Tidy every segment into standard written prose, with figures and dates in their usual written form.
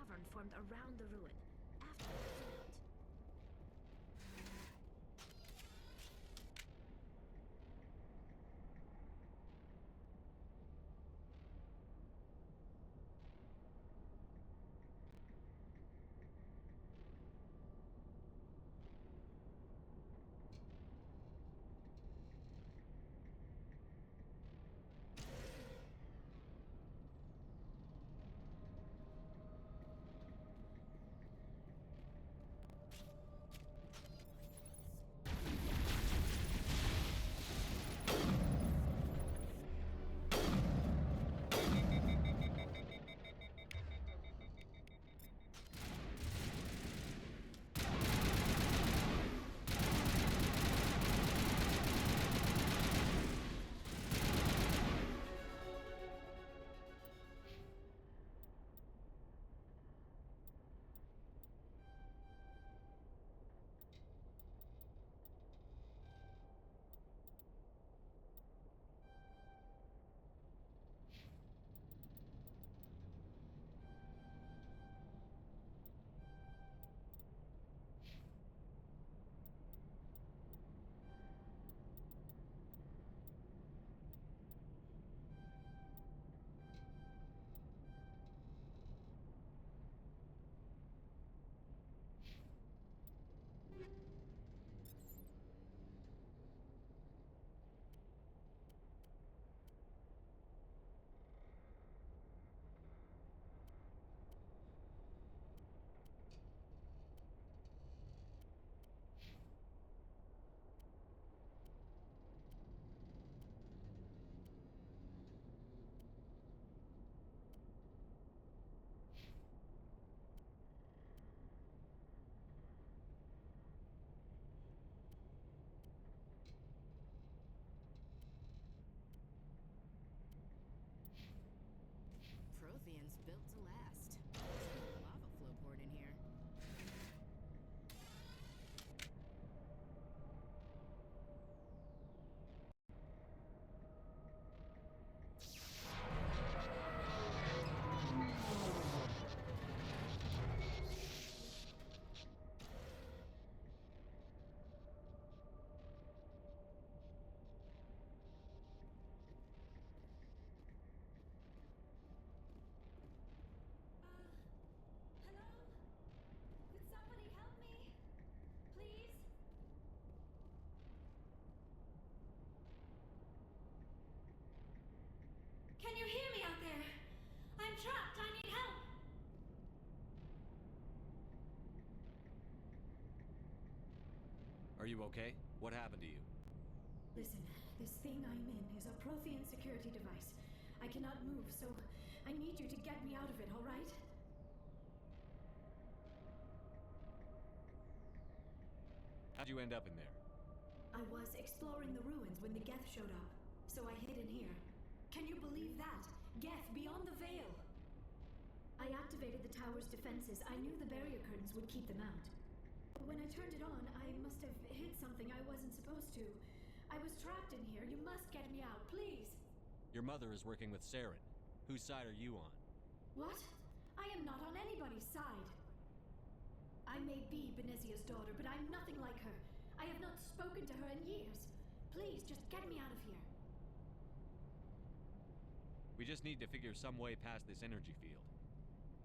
cavern formed around the ruin after it failed. Prothean's built to last. There's a lava flow port in here. Hello? Could somebody help me? Please? Can you hear me out there? I'm trapped. I need help. Are you okay? What happened to you? Listen, this thing I'm in is a Prothean security device. I cannot move, so I need you to get me out of it, all right? How'd you end up in there? I was exploring the ruins when the Geth showed up, so I hid in here. Can you believe that? Geth beyond the veil! I activated the tower's defenses. I knew the barrier curtains would keep them out. When I turned it on, I must have hit something I wasn't supposed to. I was trapped in here. You must get me out, please! Your mother is working with Saren. Whose side are you on? What? I am not on anybody's side. I may be Benezia's daughter, but I'm nothing like her. I have not spoken to her in years. Please, just get me out of here. We just need to figure some way past this energy field.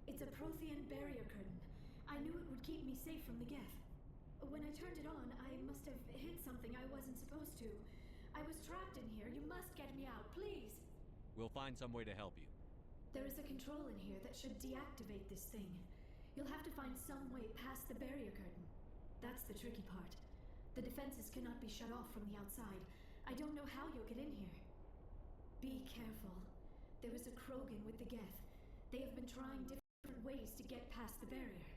It's a Prothean barrier curtain. I knew it would keep me safe from the Geth. When I turned it on, I must have hit something I wasn't supposed to. I was trapped in here. You must get me out, please! We'll find some way to help you. There is a control in here that should deactivate this thing. You'll have to find some way past the barrier curtain. That's the tricky part. The defenses cannot be shut off from the outside. I don't know how you'll get in here. Be careful. There is a Krogan with the Geth. They have been trying different ways to get past the barrier.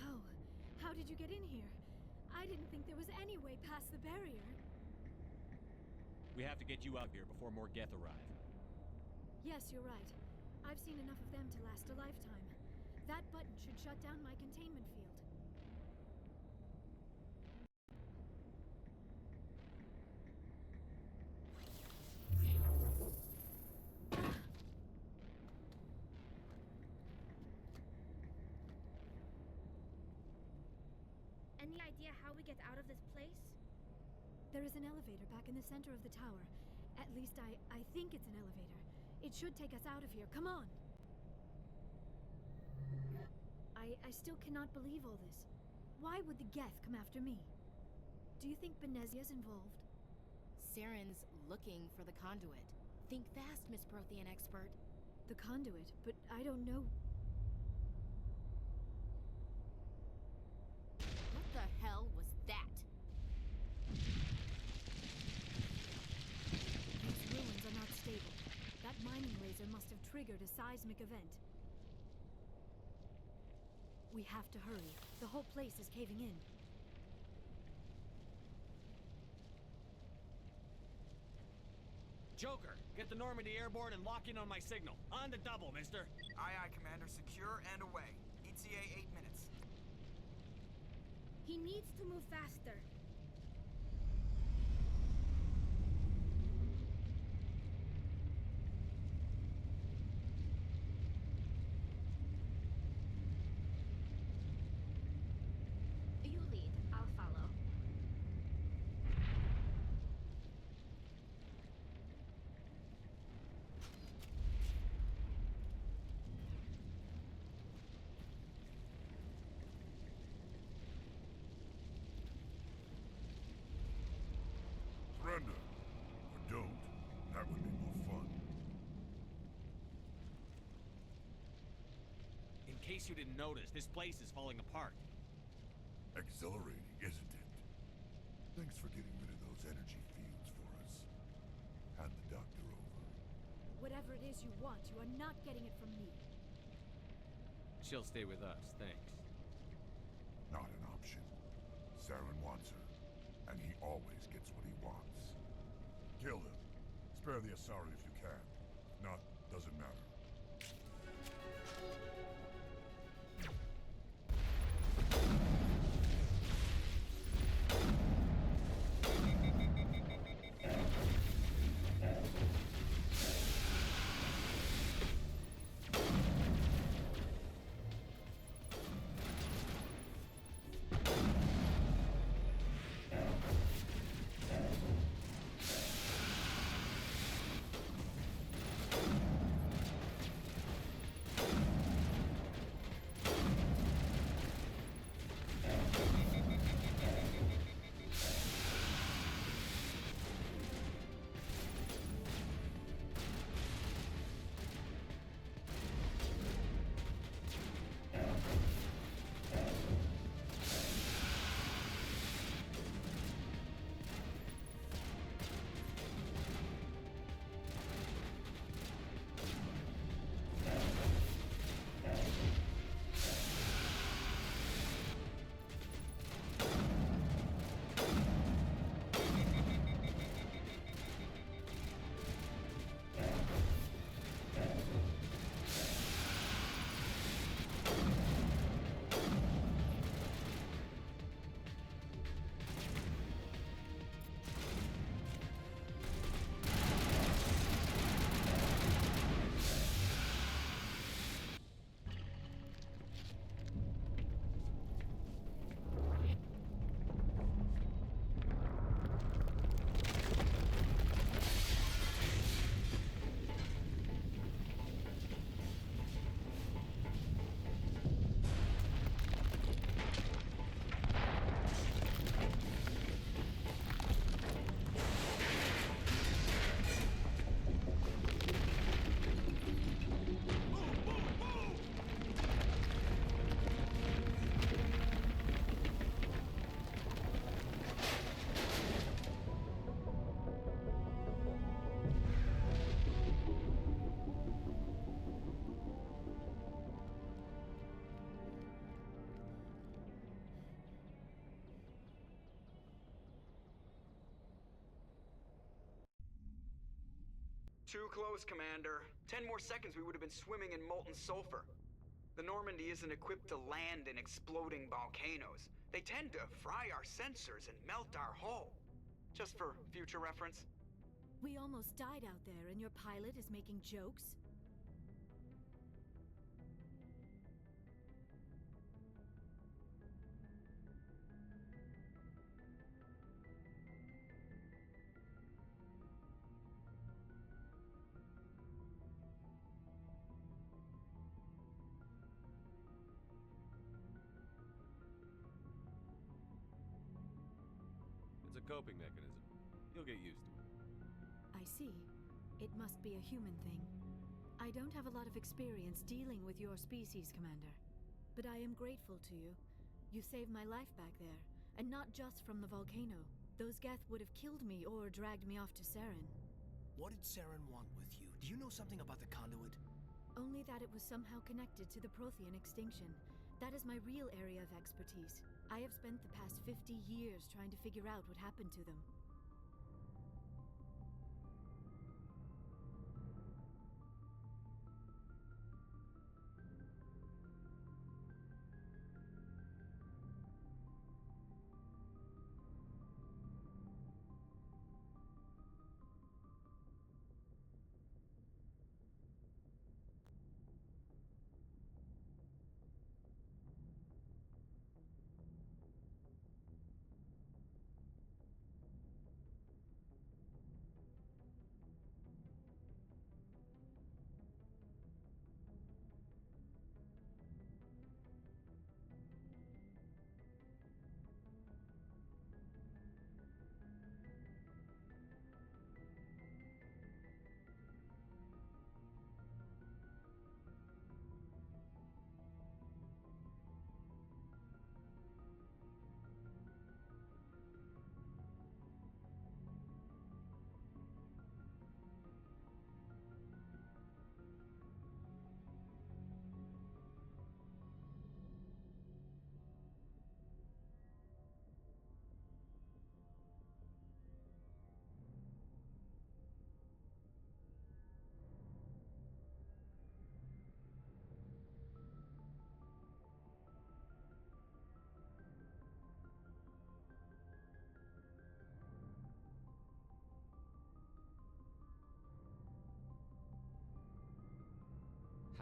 Oh, how did you get in here? I didn't think there was any way past the barrier. We have to get you out here before more Geth arrive. Yes, you're right. I've seen enough of them to last a lifetime. That button should shut down my containment field. Any idea how we get out of this place? There is an elevator back in the center of the tower. At least I think it's an elevator. It should take us out of here. Come on! I still cannot believe all this. Why would the Geth come after me? Do you think Benezia's involved? Saren's looking for the conduit. Think fast, Miss Prothean expert. The conduit, but I don't know. What the hell was that? These ruins are not stable. That mining laser must have triggered a seismic event. We have to hurry. The whole place is caving in. Joker, get the Normandy airborne and lock in on my signal. On the double, mister. Aye, aye, Commander. Secure and away. ETA 8 minutes. He needs to move faster. You lead, I'll follow. Surrender. Or don't. That would be more fun. In case you didn't notice, this place is falling apart. Exhilarating, isn't it? Thanks for getting rid of those energy fields for us. Hand the doctor over. Whatever it is you want, you are not getting it from me. She'll stay with us, thanks. Not an option. Saren wants her, and he always gets what he wants. Kill him. Spare the Asari if you can. If not, doesn't matter. Too close, Commander. 10 more seconds we would have been swimming in molten sulfur. The Normandy isn't equipped to land in exploding volcanoes. They tend to fry our sensors and melt our hull. Just for future reference. We almost died out there, and your pilot is making jokes? It's a coping mechanism. You'll get used to it. I see. It must be a human thing. I don't have a lot of experience dealing with your species, Commander. But I am grateful to you. You saved my life back there, and not just from the volcano. Those Geth would have killed me or dragged me off to Saren. What did Saren want with you? Do you know something about the conduit? Only that it was somehow connected to the Prothean extinction. That is my real area of expertise. I have spent the past 50 years trying to figure out what happened to them.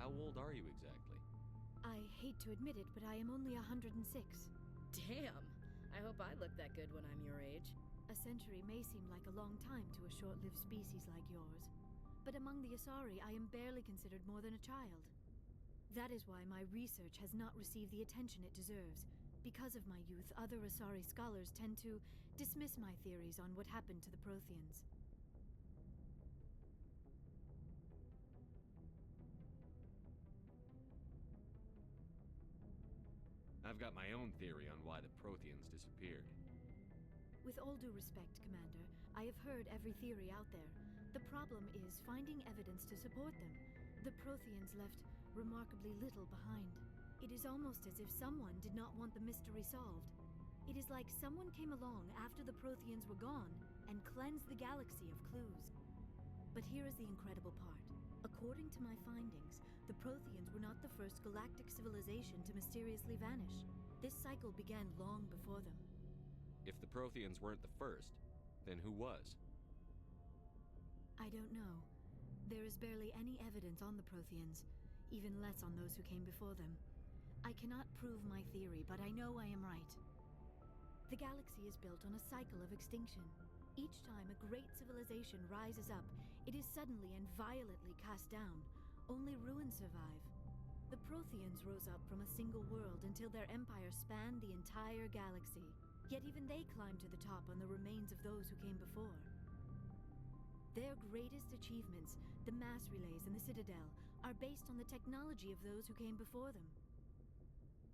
How old are you exactly? I hate to admit it, but I am only 106. Damn! I hope I look that good when I'm your age. A century may seem like a long time to a short-lived species like yours, but among the Asari, I am barely considered more than a child. That is why my research has not received the attention it deserves. Because of my youth, other Asari scholars tend to dismiss my theories on what happened to the Protheans. I've got my own theory on why the Protheans disappeared. With all due respect, Commander, I have heard every theory out there. The problem is finding evidence to support them. The Protheans left remarkably little behind. It is almost as if someone did not want the mystery solved. It is like someone came along after the Protheans were gone and cleansed the galaxy of clues. But here is the incredible part. According to my findings, the Protheans were not the first galactic civilization to mysteriously vanish. This cycle began long before them. If the Protheans weren't the first, then who was? I don't know. There is barely any evidence on the Protheans, even less on those who came before them. I cannot prove my theory, but I know I am right. The galaxy is built on a cycle of extinction. Each time a great civilization rises up, it is suddenly and violently cast down. Only ruins survive. The Protheans rose up from a single world until their empire spanned the entire galaxy. Yet even they climbed to the top on the remains of those who came before. Their greatest achievements, the mass relays and the Citadel, are based on the technology of those who came before them.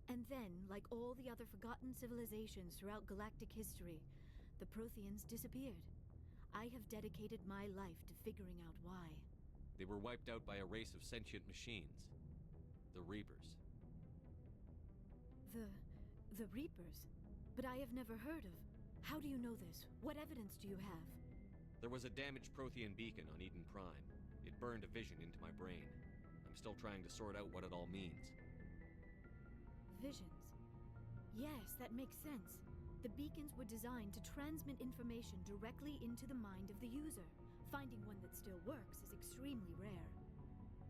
And then, like all the other forgotten civilizations throughout galactic history, the Protheans disappeared. I have dedicated my life to figuring out why. They were wiped out by a race of sentient machines. The Reapers. The Reapers? But I have never heard of. How do you know this? What evidence do you have? There was a damaged Prothean beacon on Eden Prime. It burned a vision into my brain. I'm still trying to sort out what it all means. Visions. Yes, that makes sense. The beacons were designed to transmit information directly into the mind of the user. Finding one that still works is extremely rare.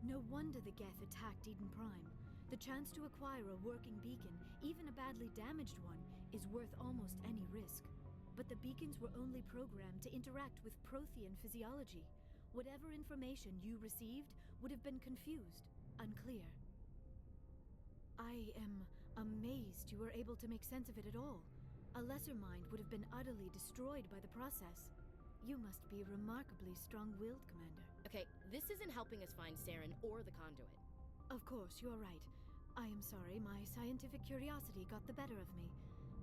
No wonder the Geth attacked Eden Prime. The chance to acquire a working beacon, even a badly damaged one, is worth almost any risk. But the beacons were only programmed to interact with Prothean physiology. Whatever information you received would have been confused, unclear. I am amazed you were able to make sense of it at all. A lesser mind would have been utterly destroyed by the process. You must be remarkably strong-willed, Commander. Okay, this isn't helping us find Saren or the conduit. Of course, you're right. I am sorry, my scientific curiosity got the better of me.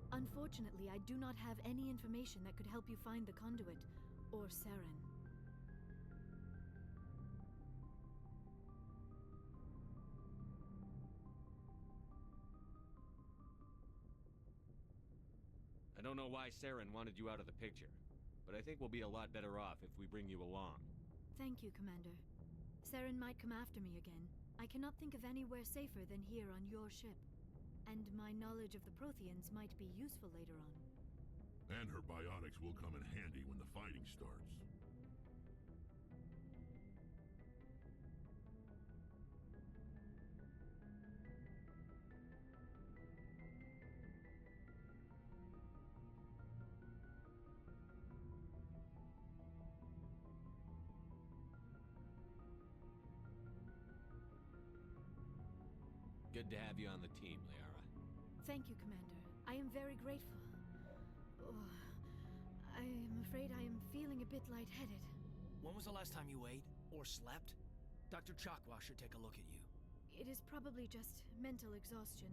Unfortunately, I do not have any information that could help you find the conduit, or Saren. I don't know why Saren wanted you out of the picture, but I think we'll be a lot better off if we bring you along. Thank you, Commander. Saren might come after me again. I cannot think of anywhere safer than here on your ship. And my knowledge of the Protheans might be useful later on. And her biotics will come in handy when the fighting starts. Good to have you on the team, Liara. Thank you, Commander. I am very grateful. Oh, I am afraid I am feeling a bit lightheaded. When was the last time you ate? Or slept? Dr. Chakwa should take a look at you. It is probably just mental exhaustion,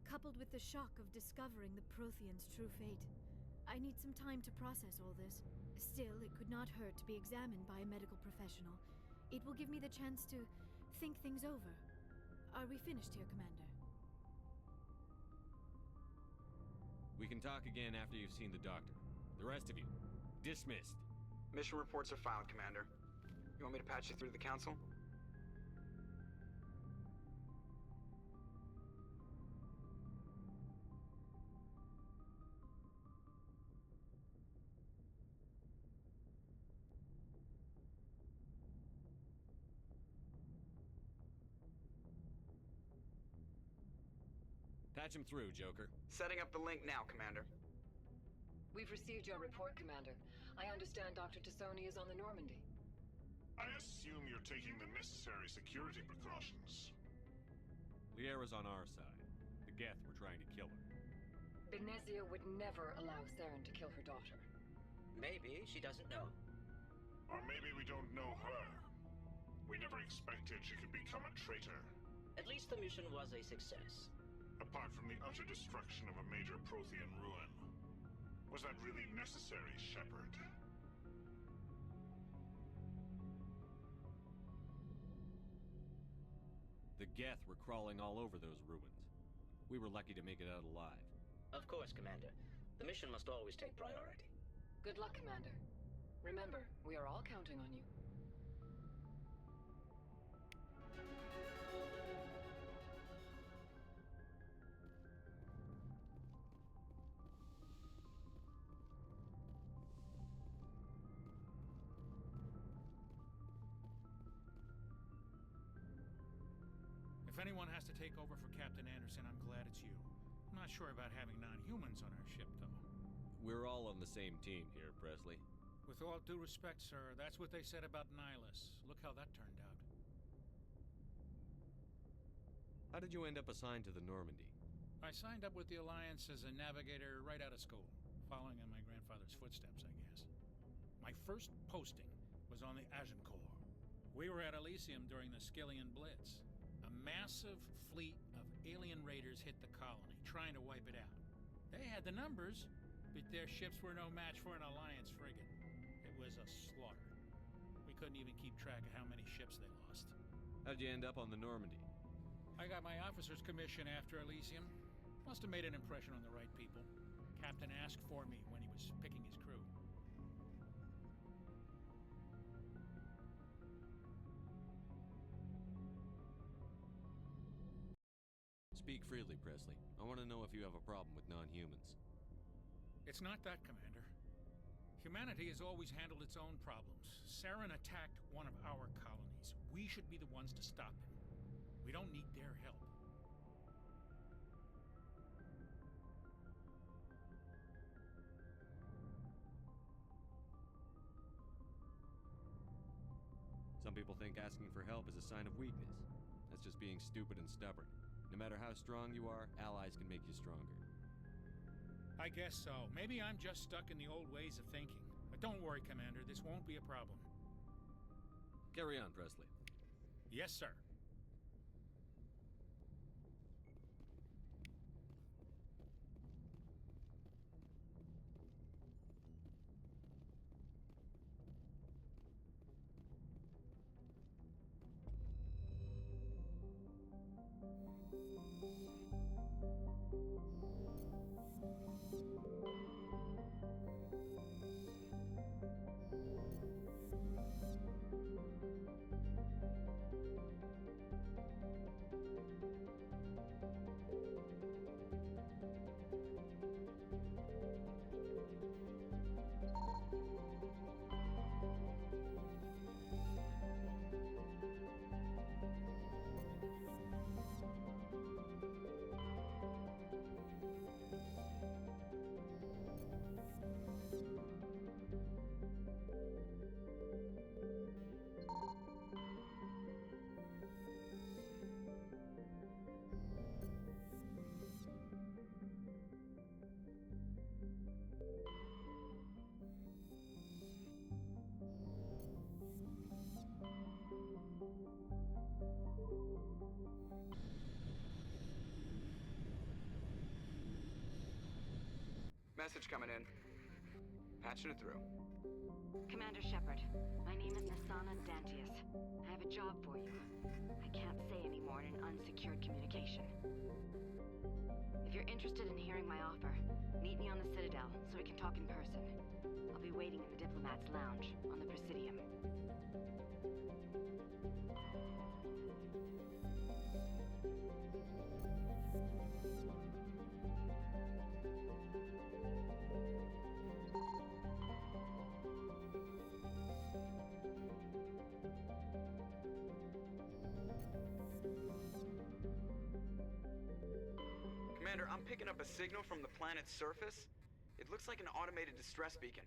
coupled with the shock of discovering the Prothean's true fate. I need some time to process all this. Still, it could not hurt to be examined by a medical professional. It will give me the chance to think things over. Are we finished here, Commander? We can talk again after you've seen the doctor. The rest of you, dismissed. Mission reports are filed, Commander. You want me to patch you through the Council? Patch him through, Joker. Setting up the link now, Commander. We've received your report, Commander. I understand Dr. Tassoni is on the Normandy. I assume you're taking the necessary security precautions. Liara's on our side. The Geth were trying to kill her. Benezia would never allow Saren to kill her daughter. Maybe she doesn't know. Or maybe we don't know her. We never expected she could become a traitor. At least the mission was a success. Apart from the utter destruction of a major Prothean ruin. Was that really necessary, Shepard? The Geth were crawling all over those ruins. We were lucky to make it out alive. Of course, Commander. The mission must always take priority. Good luck, Commander. Remember, we are all counting on you. If anyone has to take over for Captain Anderson, I'm glad it's you. I'm not sure about having non-humans on our ship, though. We're all on the same team here, Presley. With all due respect, sir, that's what they said about Nihilus. Look how that turned out. How did you end up assigned to the Normandy? I signed up with the Alliance as a navigator right out of school, following in my grandfather's footsteps, I guess. My first posting was on the Agincourt. We were at Elysium during the Skillian Blitz. A massive fleet of alien raiders hit the colony, trying to wipe it out. They had the numbers, but their ships were no match for an Alliance frigate. It was a slaughter. We couldn't even keep track of how many ships they lost. How'd you end up on the Normandy? I got my officer's commission after Elysium. Must have made an impression on the right people. Captain asked for me when he was picking his crew. Speak freely, Presley. I want to know if you have a problem with non-humans. It's not that, Commander. Humanity has always handled its own problems. Saren attacked one of our colonies. We should be the ones to stop him. We don't need their help. Some people think asking for help is a sign of weakness. That's just being stupid and stubborn. No matter how strong you are, allies can make you stronger. I guess so. Maybe I'm just stuck in the old ways of thinking. But don't worry, Commander. This won't be a problem. Carry on, Presley. Yes, sir. Message coming in. Patching it through. Commander Shepard, my name is Nasana Dantius. I have a job for you. I can't say any more in an unsecured communication. If you're interested in hearing my offer, meet me on the Citadel so we can talk in person. I'll be waiting in the Diplomat's Lounge on the Presidium. Commander, I'm picking up a signal from the planet's surface. It looks like an automated distress beacon.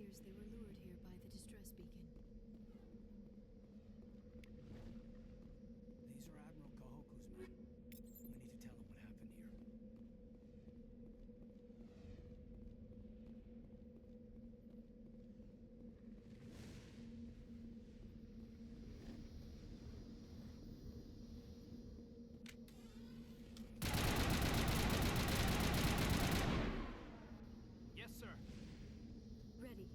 appears they were lured here by the distress beacon. These are Admiral Kahoku's men. We need to tell him what happened here. Yes, sir. Ready.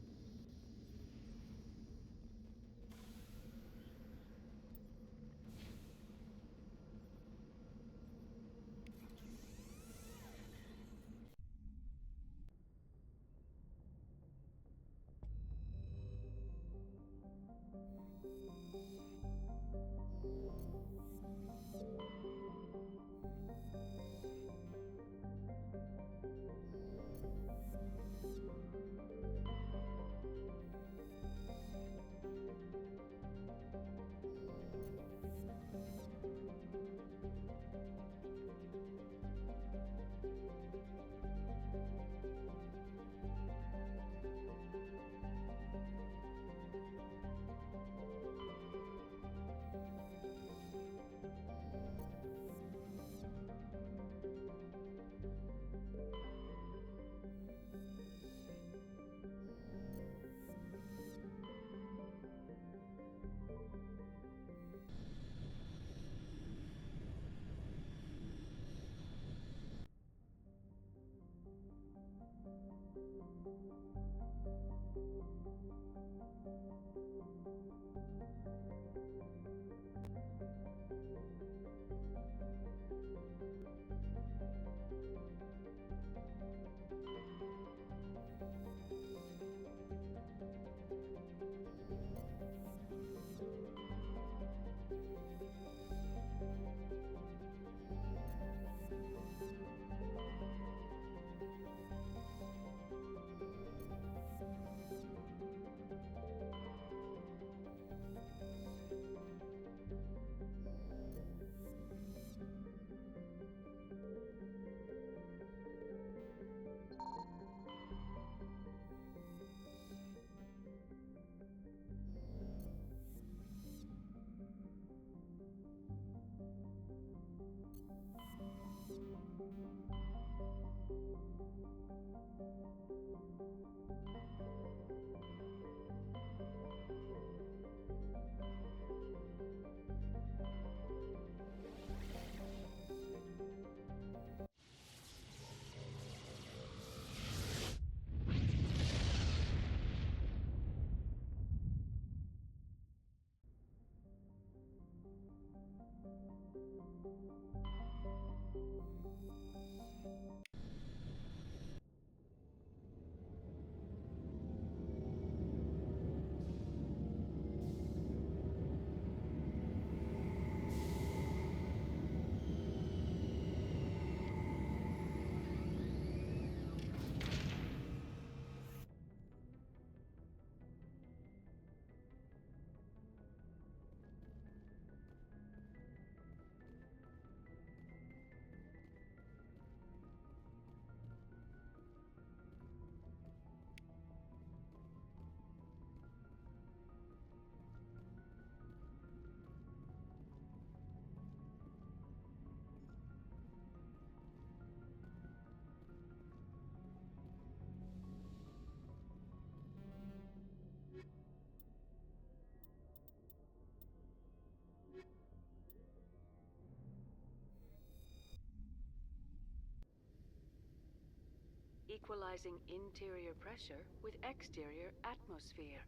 Equalizing interior pressure with exterior atmosphere.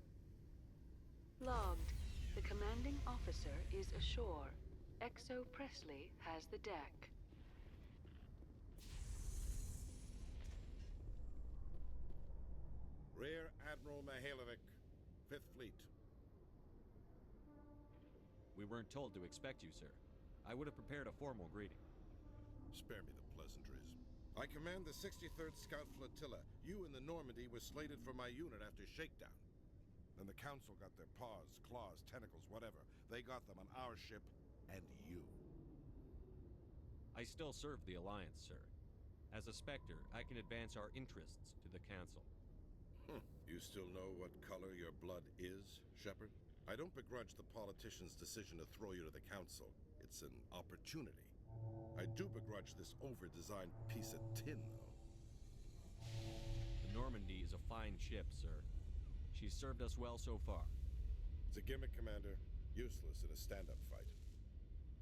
Logged. The commanding officer is ashore. Exo Presley has the deck. Rear Admiral Mihailovic, 5th Fleet. We weren't told to expect you, sir. I would have prepared a formal greeting. Spare me the pleasantries. I command the 63rd Scout Flotilla. You and the Normandy were slated for my unit after shakedown. Then the Council got their paws, claws, tentacles, whatever. They got them on our ship, and you. I still serve the Alliance, sir. As a Spectre, I can advance our interests to the Council. You still know what color your blood is, Shepard? I don't begrudge the politician's decision to throw you to the Council. It's an opportunity. I do begrudge this over-designed piece of tin, though. The Normandy is a fine ship, sir. She's served us well so far. It's a gimmick, Commander. Useless in a stand-up fight.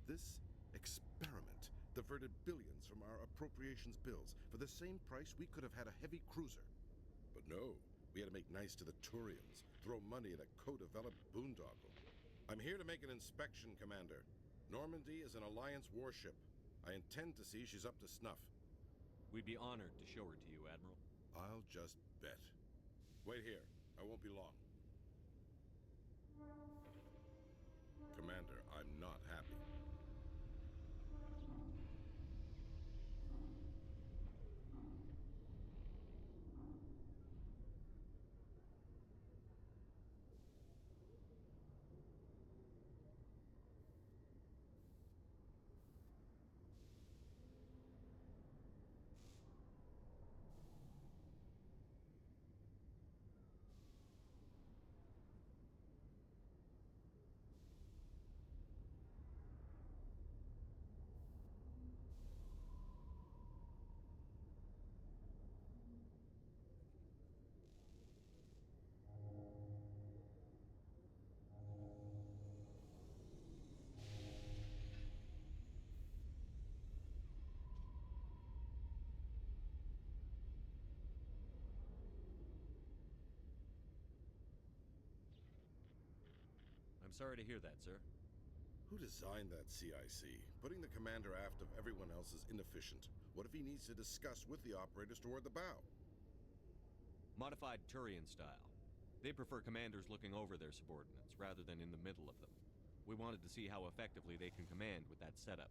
This experiment diverted billions from our appropriations bills. For the same price, we could have had a heavy cruiser. But no, we had to make nice to the Turians, throw money at a co-developed boondoggle. I'm here to make an inspection, Commander. Normandy is an Alliance warship. I intend to see she's up to snuff. We'd be honored to show her to you, Admiral. I'll just bet. Wait here. I won't be long. Commander, I'm not happy. I'm sorry to hear that, sir. Who designed that CIC? Putting the commander aft of everyone else is inefficient. What if he needs to discuss with the operators toward the bow? Modified Turian style. They prefer commanders looking over their subordinates, rather than in the middle of them. We wanted to see how effectively they can command with that setup.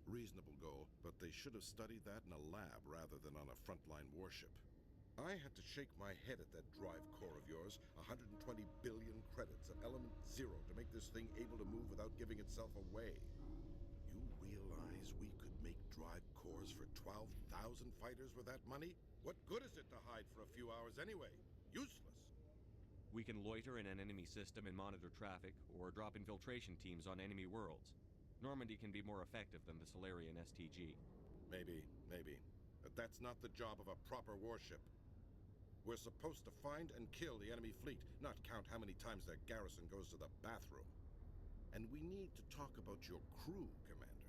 Reasonable goal, but they should have studied that in a lab rather than on a frontline warship. I had to shake my head at that drive core of yours. 120 billion credits of element 0 to make this thing able to move without giving itself away. You realize we could make drive cores for 12,000 fighters with that money? What good is it to hide for a few hours anyway? Useless. We can loiter in an enemy system and monitor traffic, or drop infiltration teams on enemy worlds. Normandy can be more effective than the Solarian STG. Maybe. But that's not the job of a proper warship. We're supposed to find and kill the enemy fleet, not count how many times their garrison goes to the bathroom. And we need to talk about your crew, Commander.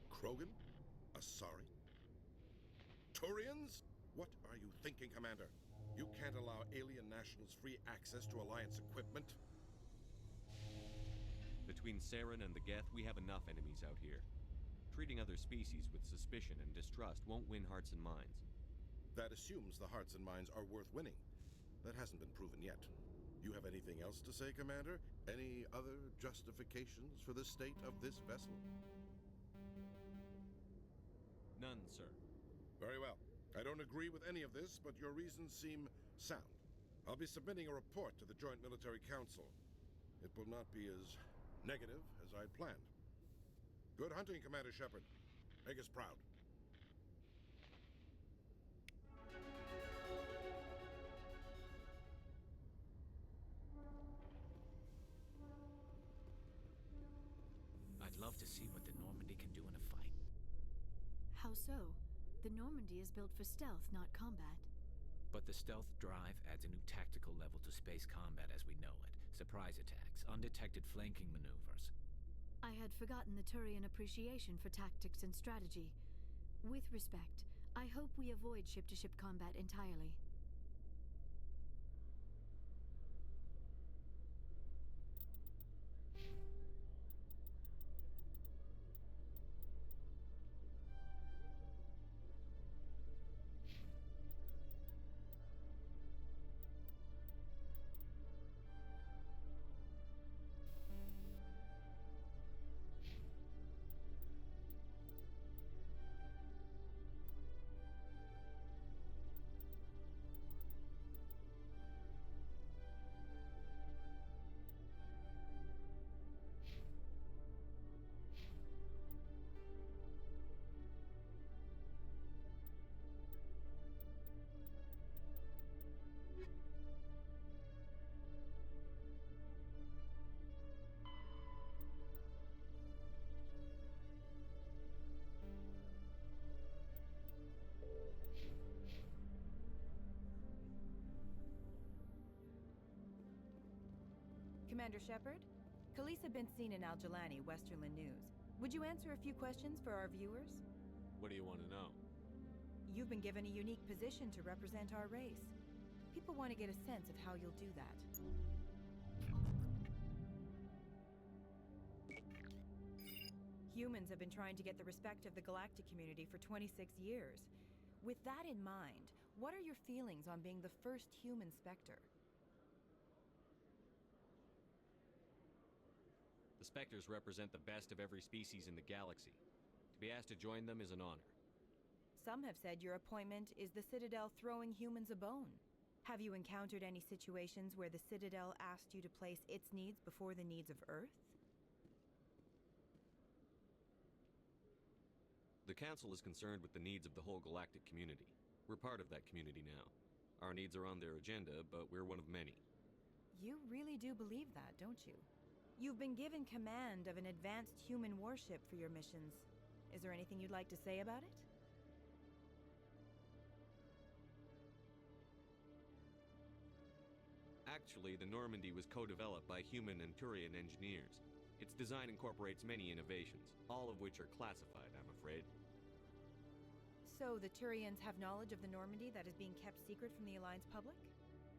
Krogan? Asari? Turians? What are you thinking, Commander? You can't allow alien nationals free access to Alliance equipment. Between Saren and the Geth, we have enough enemies out here. Treating other species with suspicion and distrust won't win hearts and minds. That assumes the hearts and minds are worth winning. That hasn't been proven yet. You have anything else to say, Commander? Any other justifications for the state of this vessel? None, sir. Very well. I don't agree with any of this, but your reasons seem sound. I'll be submitting a report to the Joint Military Council. It will not be as negative as I'd planned. Good hunting, Commander Shepard. Make us proud. I'd love to see what the Normandy can do in a fight. How so? The Normandy is built for stealth, not combat. But the stealth drive adds a new tactical level to space combat as we know it. Surprise attacks, undetected flanking maneuvers. I had forgotten the Turian appreciation for tactics and strategy. With respect, I hope we avoid ship-to-ship combat entirely. Commander Shepard? Khaleesa bint Sina Al-Jalani, Westerland News. Would you answer a few questions for our viewers? What do you want to know? You've been given a unique position to represent our race. People want to get a sense of how you'll do that. Humans have been trying to get the respect of the galactic community for 26 years. With that in mind, what are your feelings on being the first human Spectre? The Spectres represent the best of every species in the galaxy. To be asked to join them is an honor. Some have said your appointment is the Citadel throwing humans a bone. Have you encountered any situations where the Citadel asked you to place its needs before the needs of Earth? The Council is concerned with the needs of the whole galactic community. We're part of that community now. Our needs are on their agenda, but we're one of many. You really do believe that, don't you? You've been given command of an advanced human warship for your missions. Is there anything you'd like to say about it? Actually, the Normandy was co-developed by human and Turian engineers. Its design incorporates many innovations, all of which are classified, I'm afraid. So the Turians have knowledge of the Normandy that is being kept secret from the Alliance public?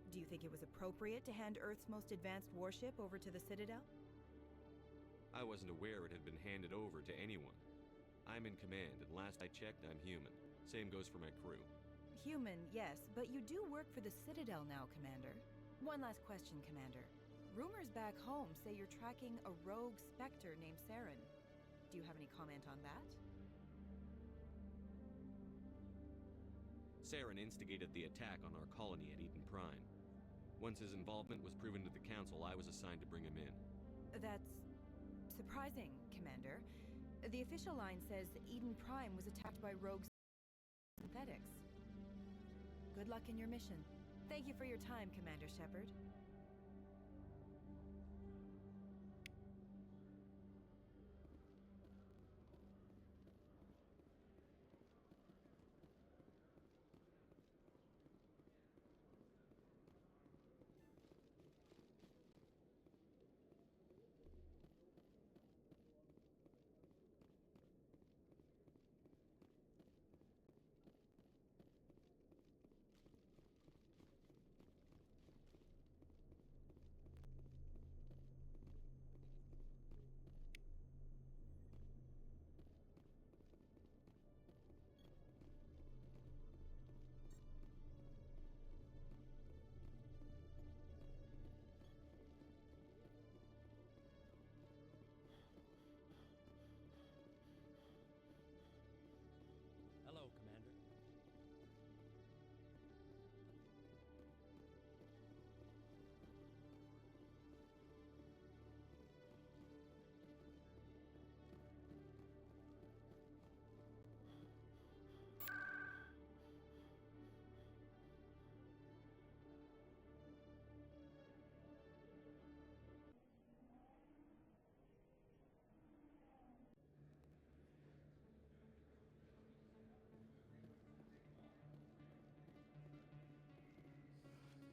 Do you think it was appropriate to hand Earth's most advanced warship over to the Citadel? I wasn't aware it had been handed over to anyone. I'm in command, and last I checked, I'm human. Same goes for my crew. Human, yes, but you do work for the Citadel now, Commander. One last question, Commander. Rumors back home say you're tracking a rogue Spectre named Saren. Do you have any comment on that? Saren instigated the attack on our colony at Eden Prime. Once his involvement was proven to the Council, I was assigned to bring him in. That's surprising, Commander. The official line says Eden Prime was attacked by rogue synthetics. Good luck in your mission. Thank you for your time, Commander Shepard. Hello, Commander.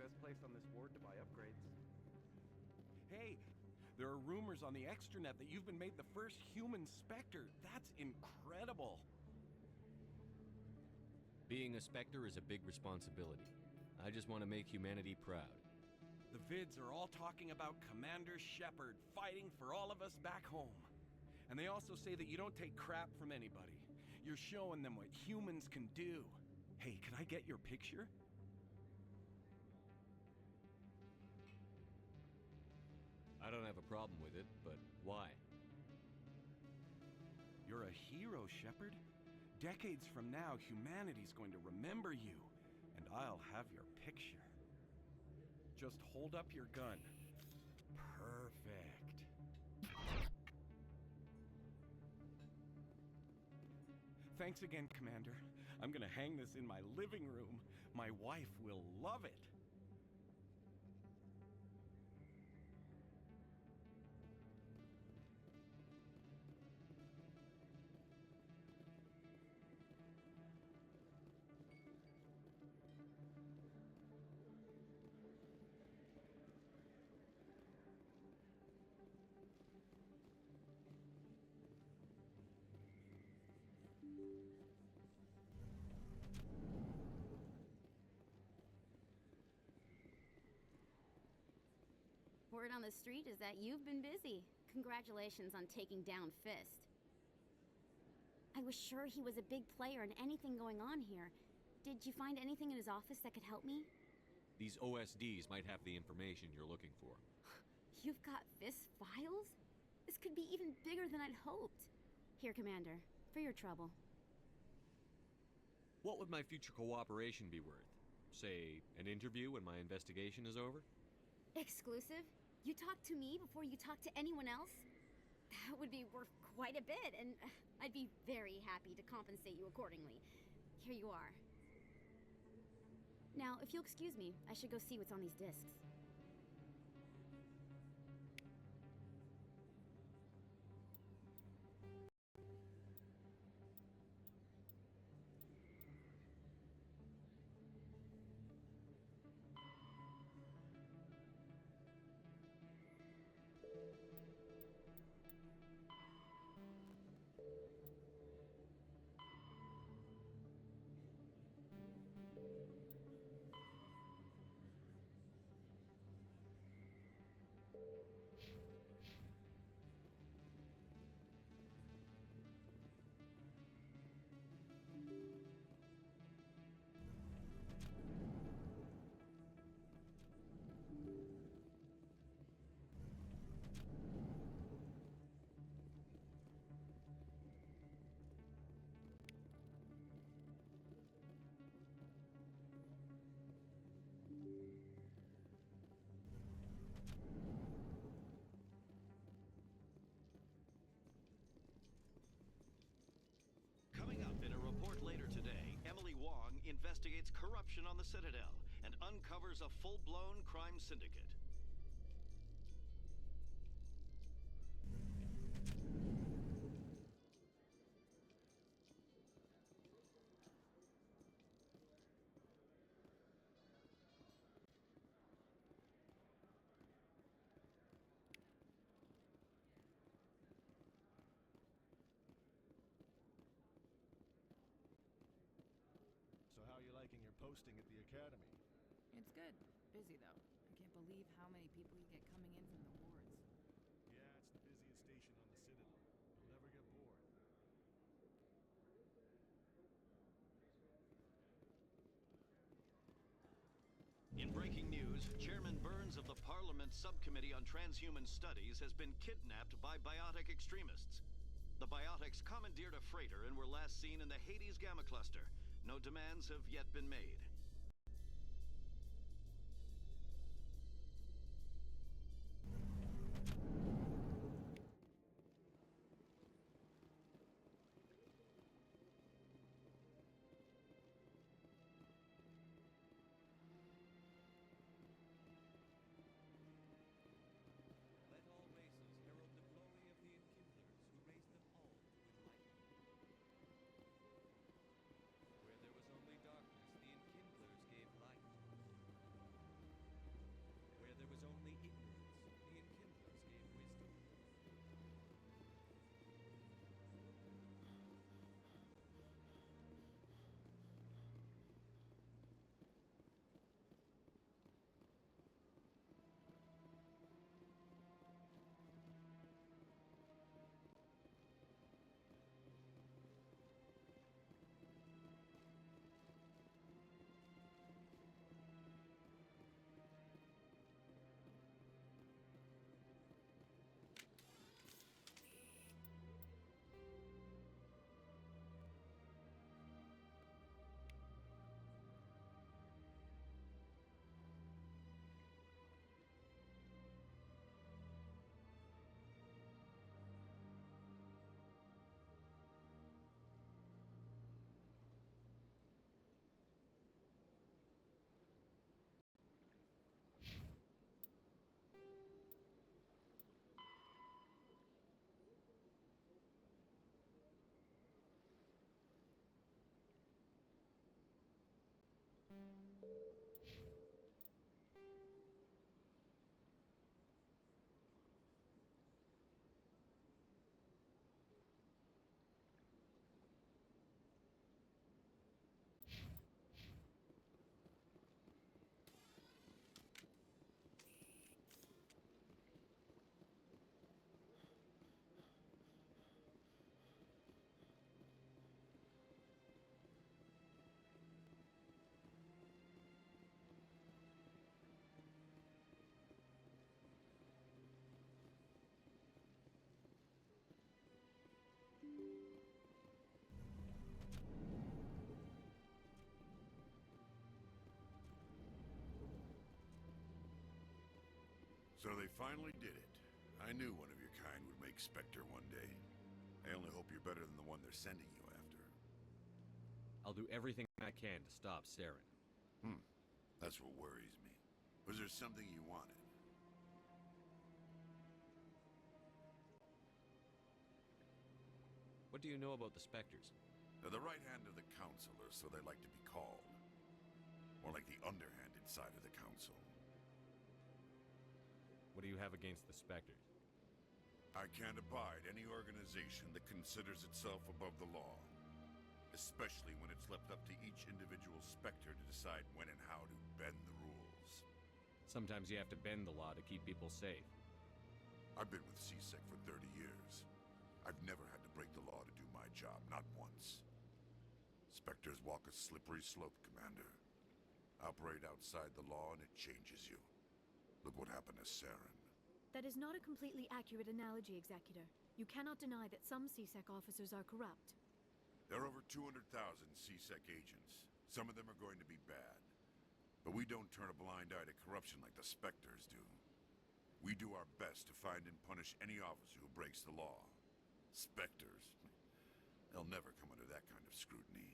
Best place on this ward to buy upgrades. Hey, there are rumors on the extranet that you've been made the first human Spectre. That's incredible. Being a Spectre is a big responsibility. I just want to make humanity proud. The vids are all talking about Commander Shepard fighting for all of us back home. And they also say that you don't take crap from anybody. You're showing them what humans can do. Hey, can I get your picture? I don't have a problem with it, but why? You're a hero, Shepard. Decades from now, humanity's going to remember you, and I'll have your picture. Just hold up your gun. Perfect. Thanks again, Commander. I'm gonna hang this in my living room. My wife will love it. Word on the street is that you've been busy. Congratulations on taking down Fist. I was sure he was a big player in anything going on here. Did you find anything in his office that could help me? These OSDs might have the information you're looking for. You've got Fist's files? This could be even bigger than I'd hoped. Here, Commander, for your trouble. What would my future cooperation be worth? Say, an interview when my investigation is over? Exclusive? You talk to me before you talk to anyone else? That would be worth quite a bit, and I'd be very happy to compensate you accordingly. Here you are. Now, if you'll excuse me, I should go see what's on these discs. Investigates corruption on the Citadel and uncovers a full-blown crime syndicate. Posting at the Academy. It's good. Busy, though. I can't believe how many people you get coming in from the wards. Yeah, it's the busiest station on the Citadel. You'll never get bored. In breaking news, Chairman Burns of the Parliament Subcommittee on Transhuman Studies has been kidnapped by biotic extremists. The biotics commandeered a freighter and were last seen in the Hades Gamma Cluster. No demands have yet been made. So they finally did it. I knew one of your kind would make Spectre one day. I only hope you're better than the one they're sending you after. I'll do everything I can to stop Saren. That's what worries me. Was there something you wanted? What do you know about the Spectres? They're the right hand of the Council, or so they like to be called. More like the underhanded side of the Council. What do you have against the Spectres? I can't abide any organization that considers itself above the law. Especially when it's left up to each individual Spectre to decide when and how to bend the rules. Sometimes you have to bend the law to keep people safe. I've been with CSEC for 30 years. I've never had to break the law to do my job, not once. Spectres walk a slippery slope, Commander. Operate outside the law and it changes you. Look what happened to Saren. That is not a completely accurate analogy, Executor. You cannot deny that some CSEC officers are corrupt. There are over 200,000 CSEC agents. Some of them are going to be bad. But we don't turn a blind eye to corruption like the Spectres do. We do our best to find and punish any officer who breaks the law. Spectres, they'll never come under that kind of scrutiny.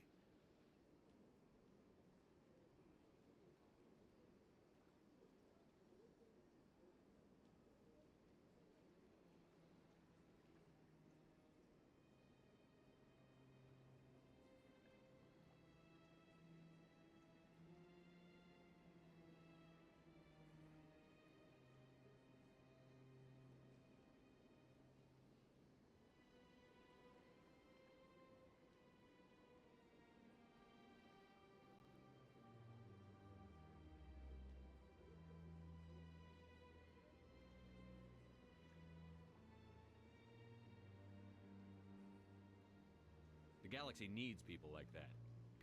The galaxy needs people like that.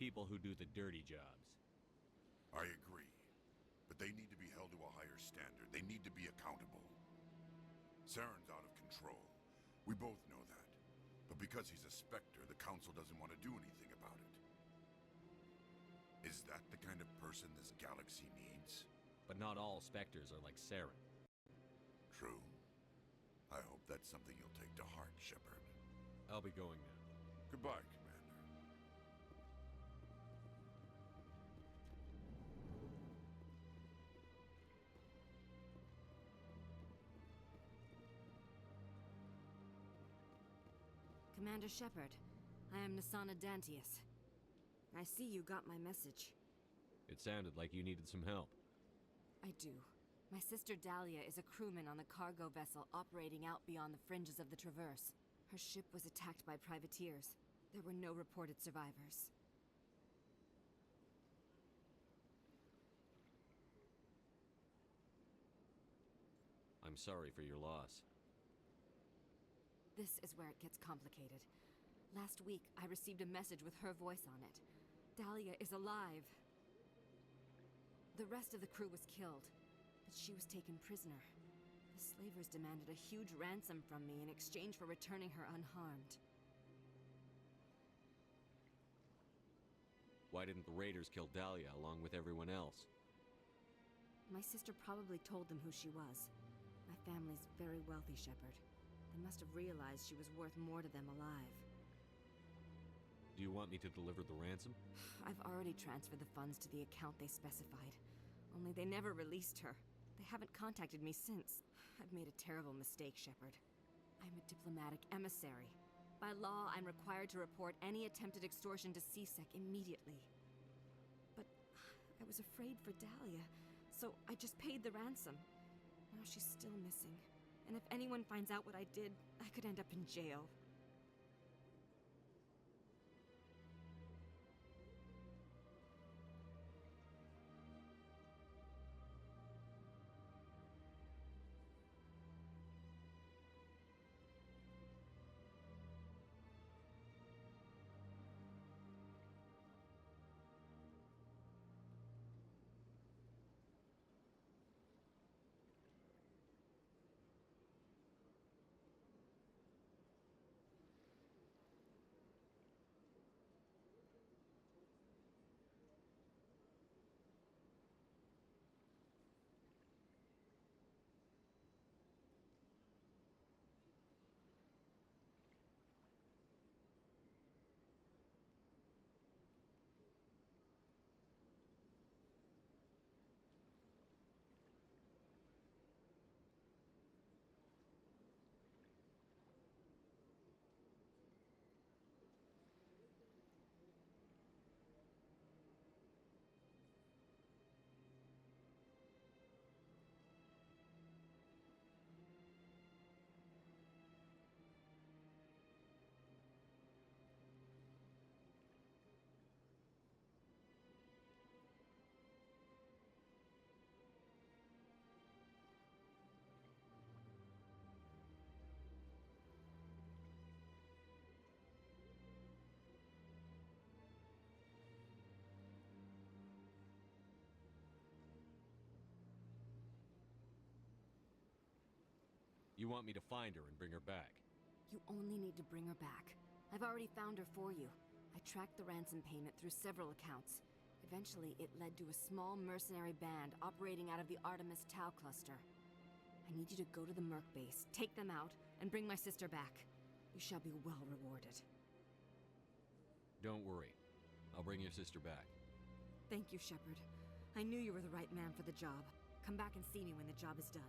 People who do the dirty jobs. I agree. But they need to be held to a higher standard. They need to be accountable. Saren's out of control. We both know that. But because he's a Spectre, the Council doesn't want to do anything about it. Is that the kind of person this galaxy needs? But not all Spectres are like Saren. True. I hope that's something you'll take to heart, Shepard. I'll be going now. Goodbye, Commander. Commander Shepard, I am Nasana Dantius. I see you got my message. It sounded like you needed some help. I do. My sister Dahlia is a crewman on a cargo vessel operating out beyond the fringes of the Traverse. Her ship was attacked by privateers. There were no reported survivors. I'm sorry for your loss. This is where it gets complicated. Last week, I received a message with her voice on it. Dahlia is alive. The rest of the crew was killed, but she was taken prisoner. The slavers demanded a huge ransom from me in exchange for returning her unharmed. Why didn't the raiders kill Dahlia along with everyone else? My sister probably told them who she was. My family's very wealthy, Shepard. They must have realized she was worth more to them alive. Do you want me to deliver the ransom? I've already transferred the funds to the account they specified. Only they never released her. They haven't contacted me since. I've made a terrible mistake, Shepard. I'm a diplomatic emissary. By law, I'm required to report any attempted extortion to CSEC immediately. But I was afraid for Dahlia, so I just paid the ransom. Now she's still missing. And if anyone finds out what I did, I could end up in jail. You want me to find her and bring her back? You only need to bring her back. I've already found her for you. I tracked the ransom payment through several accounts. Eventually, it led to a small mercenary band operating out of the Artemis Tau cluster. I need you to go to the Merc base, take them out, and bring my sister back. You shall be well rewarded. Don't worry. I'll bring your sister back. Thank you, Shepard. I knew you were the right man for the job. Come back and see me when the job is done.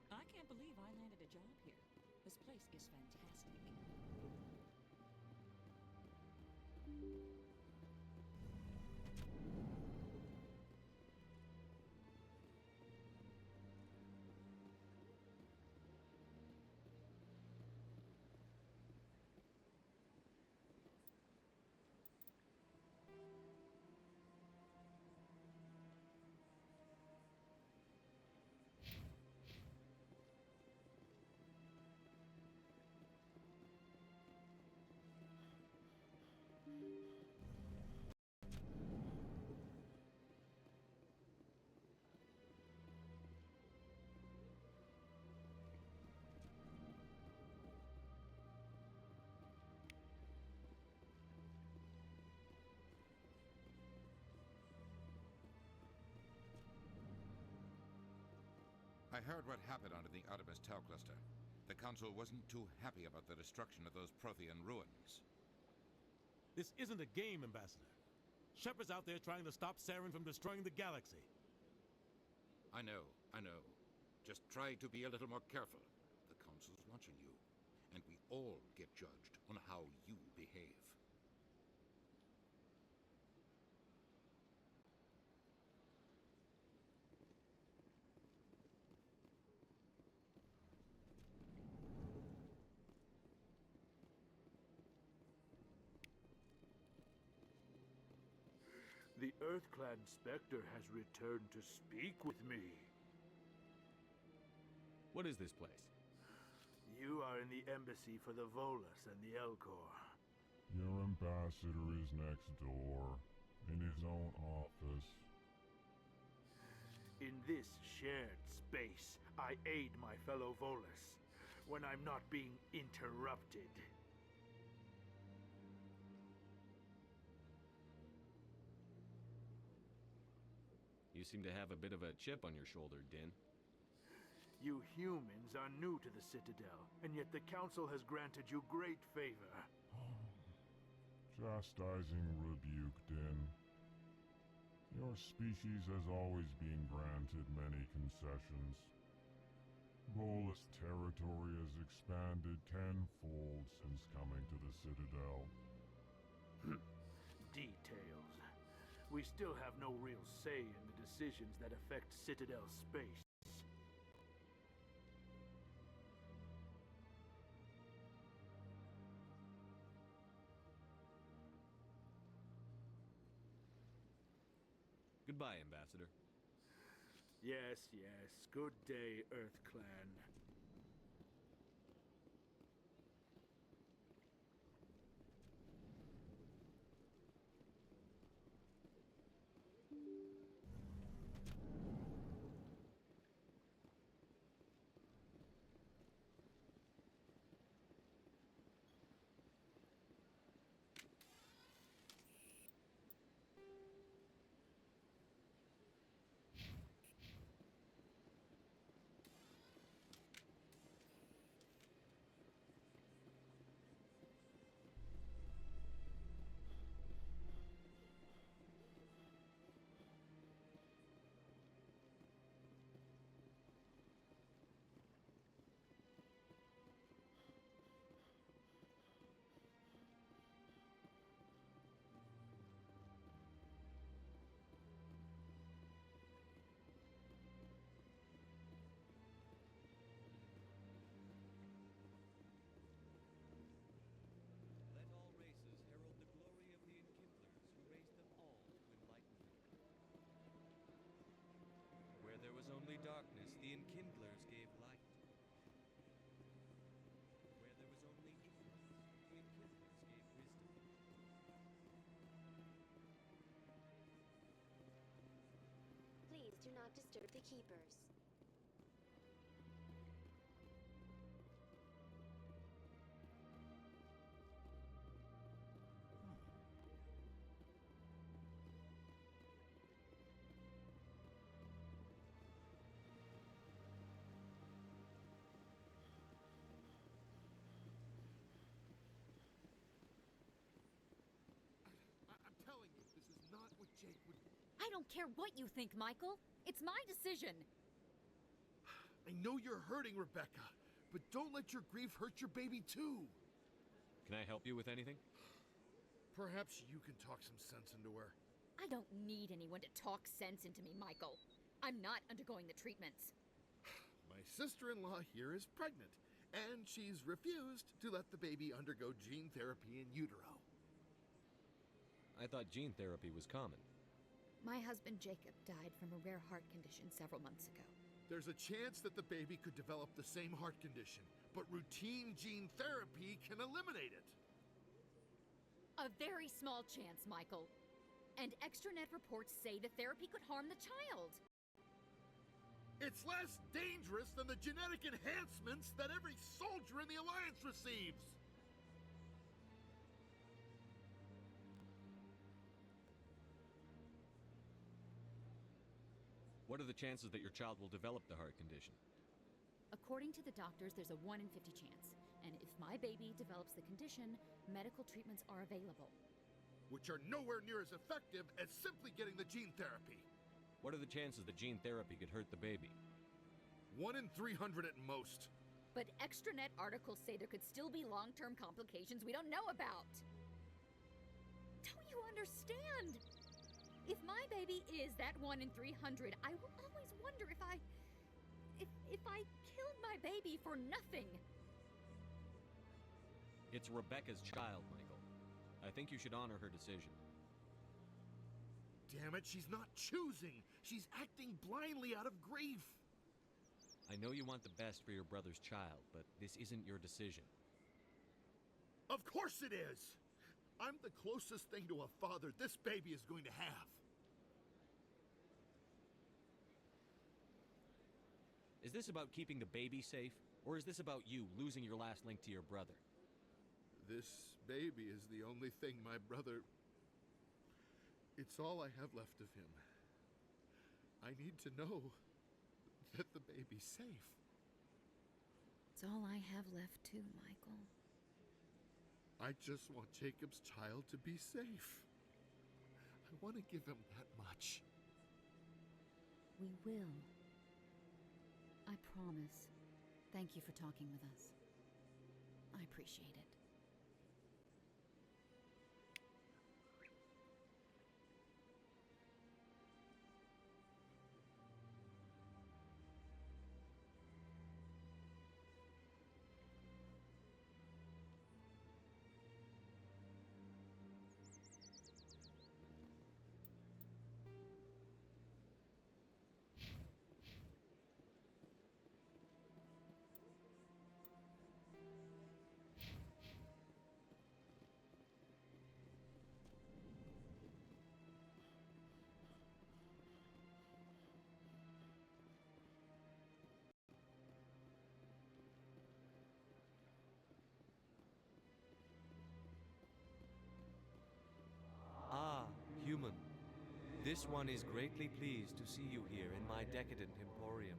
I can't believe I landed a job here. This place is fantastic. I heard what happened under the Artemis Tau cluster. The Council wasn't too happy about the destruction of those Prothean ruins. This isn't a game, Ambassador. Shepard's out there trying to stop Saren from destroying the galaxy. I know. Just try to be a little more careful. The Council's watching you, and we all get judged on how you behave. The Earth-Clan Spectre has returned to speak with me. What is this place? You are in the embassy for the Volus and the Elcor. Your ambassador is next door, in his own office. In this shared space, I aid my fellow Volus when I'm not being interrupted. You seem to have a bit of a chip on your shoulder, Din. You humans are new to the Citadel, and yet the Council has granted you great favor. Chastising rebuke, Din. Your species has always been granted many concessions. Volus territory has expanded tenfold since coming to the Citadel. Details. We still have no real say in the decisions that affect Citadel space. Goodbye, Ambassador. Yes. Good day, Earth-Clan. was only darkness, the enkindlers gave light. Where there was only ignorance, the enkindlers gave wisdom. Please do not disturb the keepers. I'm telling you, this is not what Jake would... I don't care what you think, Michael. It's my decision. I know you're hurting, Rebecca, but don't let your grief hurt your baby too. Can I help you with anything? Perhaps you can talk some sense into her. I don't need anyone to talk sense into me, Michael. I'm not undergoing the treatments. My sister-in-law here is pregnant, and she's refused to let the baby undergo gene therapy in utero. I thought gene therapy was common. My husband Jacob died from a rare heart condition several months ago. There's a chance that the baby could develop the same heart condition, but routine gene therapy can eliminate it. A very small chance, Michael. And extranet reports say the therapy could harm the child. It's less dangerous than the genetic enhancements that every soldier in the Alliance receives. What are the chances that your child will develop the heart condition? According to the doctors, there's a 1 in 50 chance. And if my baby develops the condition, medical treatments are available. Which are nowhere near as effective as simply getting the gene therapy. What are the chances that gene therapy could hurt the baby? 1 in 300 at most. But extranet articles say there could still be long-term complications we don't know about. Don't you understand? If my baby is that 1 in 300, I will always wonder if I killed my baby for nothing. It's Rebecca's child, Michael. I think you should honor her decision. Damn it, she's not choosing. She's acting blindly out of grief. I know you want the best for your brother's child, but this isn't your decision. Of course it is! I'm the closest thing to a father this baby is going to have. Is this about keeping the baby safe, or is this about you losing your last link to your brother? This baby is the only thing my brother... It's all I have left of him. I need to know that the baby's safe. It's all I have left too, Michael. I just want Jacob's child to be safe. I want to give him that much. We will. I promise. Thank you for talking with us. I appreciate it. Human, this one is greatly pleased to see you here in my decadent emporium.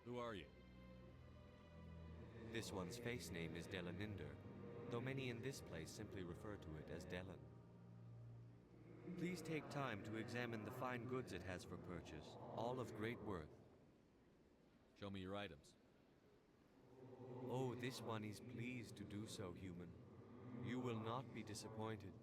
Who are you? This one's face name is Delaninder, though many in this place simply refer to it as Delan. Please take time to examine the fine goods it has for purchase, all of great worth. Show me your items. Oh, this one is pleased to do so, human. You will not be disappointed.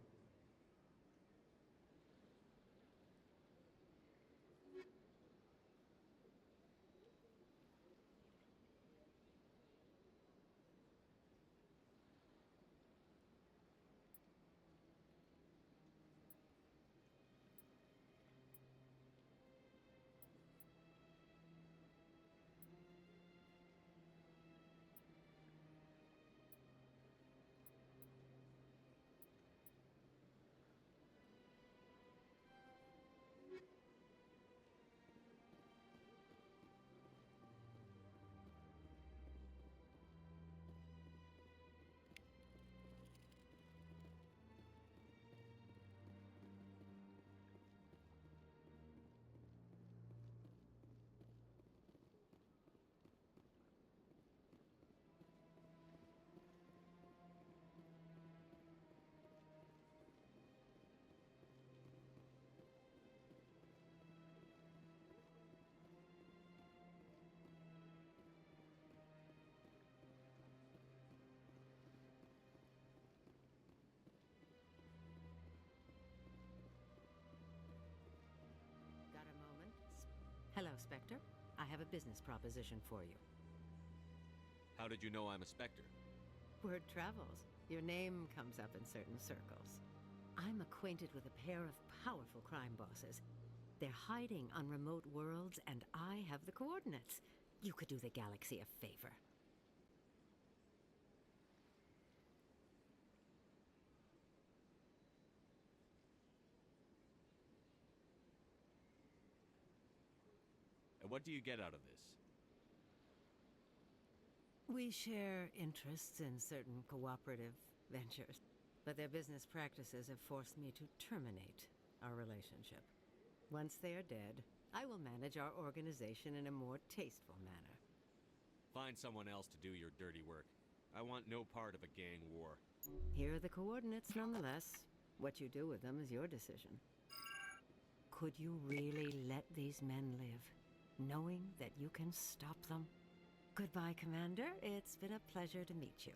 have a business proposition for you. How did you know I'm a Spectre? Word travels. Your name comes up in certain circles. I'm acquainted with a pair of powerful crime bosses. They're hiding on remote worlds, and I have the coordinates. You could do the galaxy a favor. And what do you get out of this? We share interests in certain cooperative ventures, but their business practices have forced me to terminate our relationship. Once they are dead, I will manage our organization in a more tasteful manner. Find someone else to do your dirty work. I want no part of a gang war. Here are the coordinates nonetheless. What you do with them is your decision. Could you really let these men live, knowing that you can stop them? Goodbye, Commander. It's been a pleasure to meet you.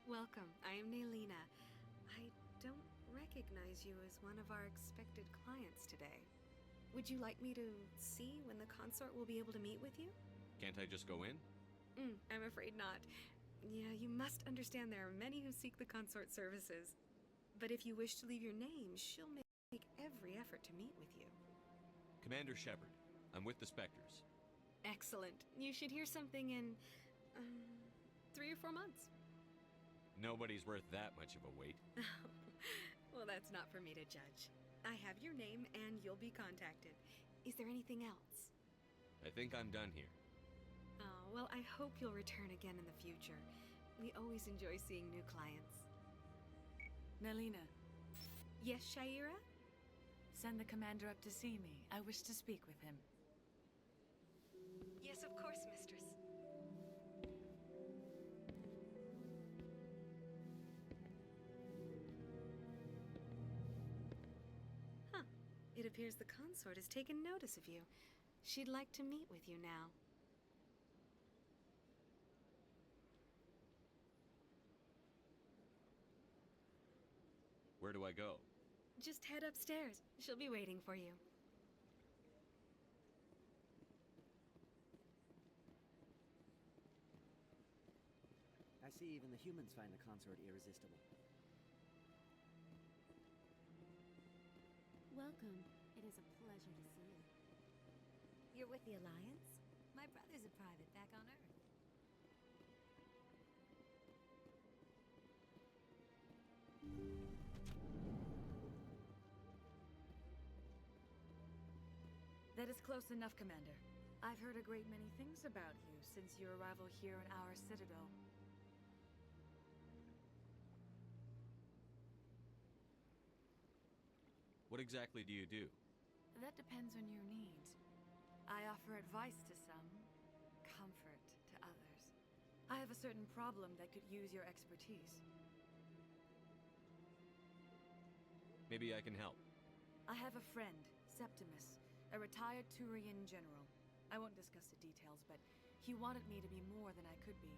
Welcome. I am Naylina. I don't recognize you as one of our expected clients today. Would you like me to see when the consort will be able to meet with you? Can't I just go in? I'm afraid not. Yeah, you must understand there are many who seek the consort services. But if you wish to leave your name, she'll make every effort to meet with you. Commander Shepard. I'm with the Spectres. Excellent. You should hear something in 3 or 4 months. Nobody's worth that much of a wait. Well, that's not for me to judge. I have your name and you'll be contacted. Is there anything else? I think I'm done here. Oh, well, I hope you'll return again in the future. We always enjoy seeing new clients. Naylina. Yes, Shaira? Send the commander up to see me. I wish to speak with him. Yes, of course, mistress. It appears the consort has taken notice of you. She'd like to meet with you now. Where do I go? Just head upstairs. She'll be waiting for you. I see even the humans find the consort irresistible. Welcome. It is a pleasure to see you. You're with the Alliance? My brother's a private back on Earth. That is close enough, Commander. I've heard a great many things about you since your arrival here in our citadel. What exactly do you do? That depends on your needs. I offer advice to some, comfort to others. I have a certain problem that could use your expertise. Maybe I can help. I have a friend, Septimus, a retired Turian general. I won't discuss the details, but he wanted me to be more than I could be.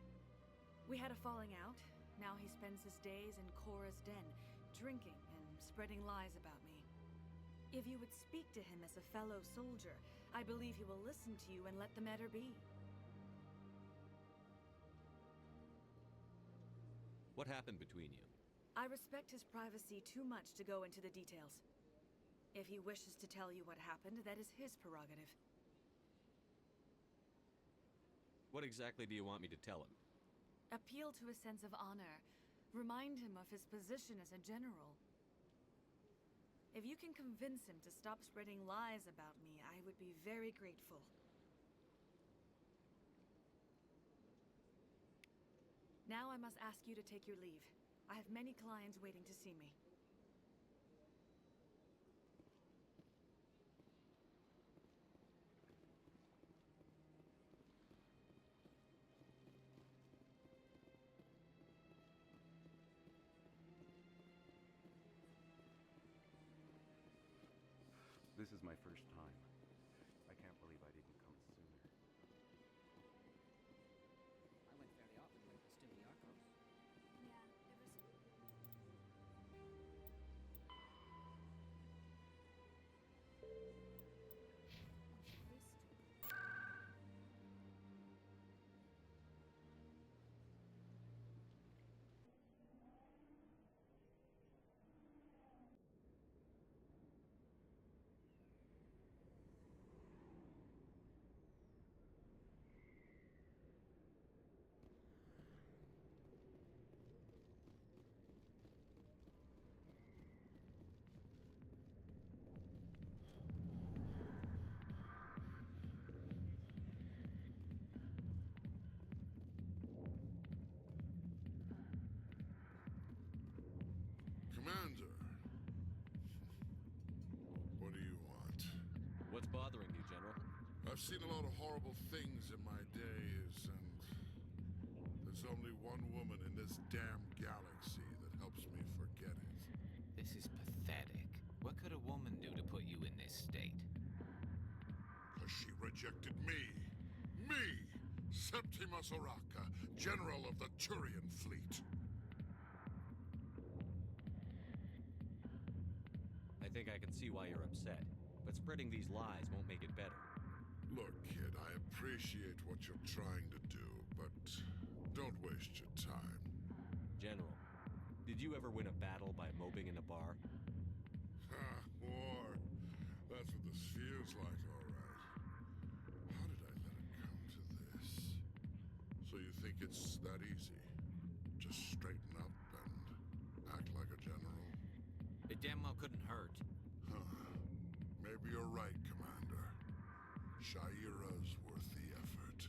We had a falling out. Now he spends his days in Korra's den, drinking and spreading lies about me. If you would speak to him as a fellow soldier, I believe he will listen to you and let the matter be. What happened between you? I respect his privacy too much to go into the details. If he wishes to tell you what happened, that is his prerogative. What exactly do you want me to tell him? Appeal to his sense of honor. Remind him of his position as a general. If you can convince him to stop spreading lies about me, I would be very grateful. Now I must ask you to take your leave. I have many clients waiting to see me. This is my first time. I can't believe I didn't come sooner. I went fairly often with Stumi Arcos. Yeah, Commander! What do you want? What's bothering you, General? I've seen a lot of horrible things in my days, and there's only one woman in this damn galaxy that helps me forget it. This is pathetic. What could a woman do to put you in this state? Because she rejected me! Me! Septimus Oraka, General of the Turian Fleet. I think I can see why you're upset, but spreading these lies won't make it better. Look, kid, I appreciate what you're trying to do, but don't waste your time. General, did you ever win a battle by moping in a bar? Ha, war. That's what this feels like, all right. How did I let it come to this? So you think it's that easy? Just straighten up and act like a general? It damn well couldn't hurt. Huh. Maybe you're right, Commander. Shaira's worth the effort,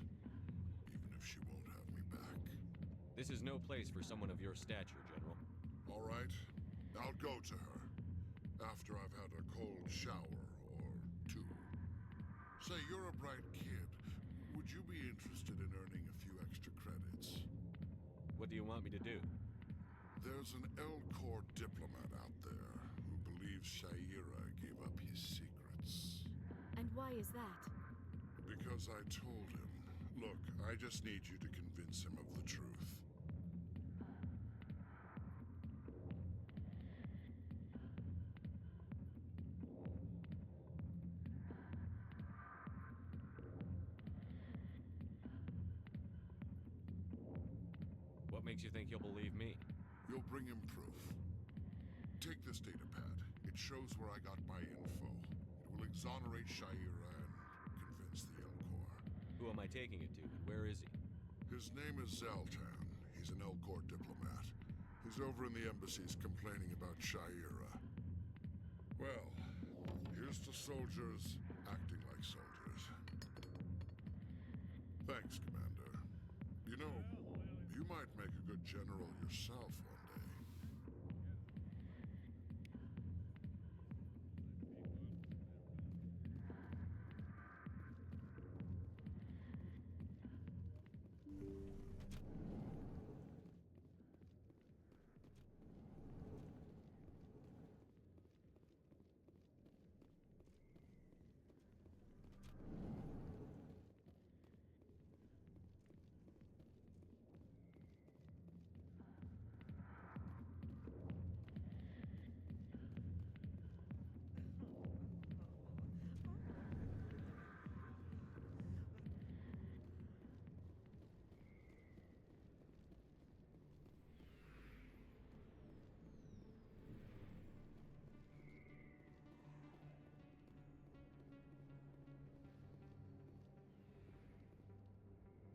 even if she won't have me back. This is no place for someone of your stature, General. All right, I'll go to her. After I've had a cold shower or two. Say, you're a bright kid. Would you be interested in earning a few extra credits? What do you want me to do? There's an Elcor diplomat out there who believes Shaira gave up his secrets. And why is that? Because I told him. Look, I just need you to convince him of the truth. What makes you think he'll believe me? You'll bring him proof. Take this data pad. It shows where I got my info. It will exonerate Shaira and convince the Elcor. Who am I taking it to, and where is he? His name is Zaltan. He's an Elcor diplomat. He's over in the embassies complaining about Shaira. Well, here's to soldiers acting like soldiers. Thanks, Commander. You know, you might make a good general yourself one day.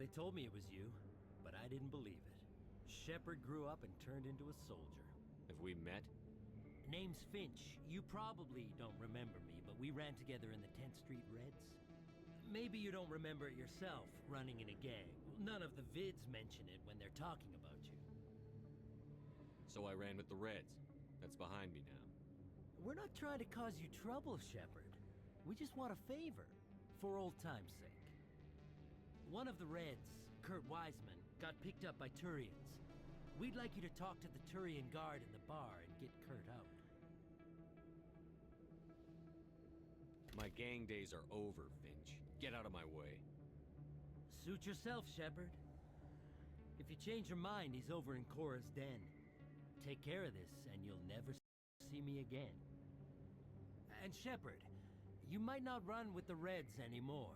They told me it was you, but I didn't believe it. Shepard grew up and turned into a soldier. Have we met? Name's Finch. You probably don't remember me, but we ran together in the 10th Street Reds. Maybe you don't remember it yourself, running in a gang. None of the vids mention it when they're talking about you. So I ran with the Reds. That's behind me now. We're not trying to cause you trouble, Shepard. We just want a favor, for old time's sake. One of the Reds, Kurt Wiseman, got picked up by Turians. We'd like you to talk to the Turian guard in the bar and get Kurt out. My gang days are over, Finch. Get out of my way. Suit yourself, Shepard. If you change your mind, he's over in Cora's den. Take care of this, and you'll never see me again. And Shepard, you might not run with the Reds anymore,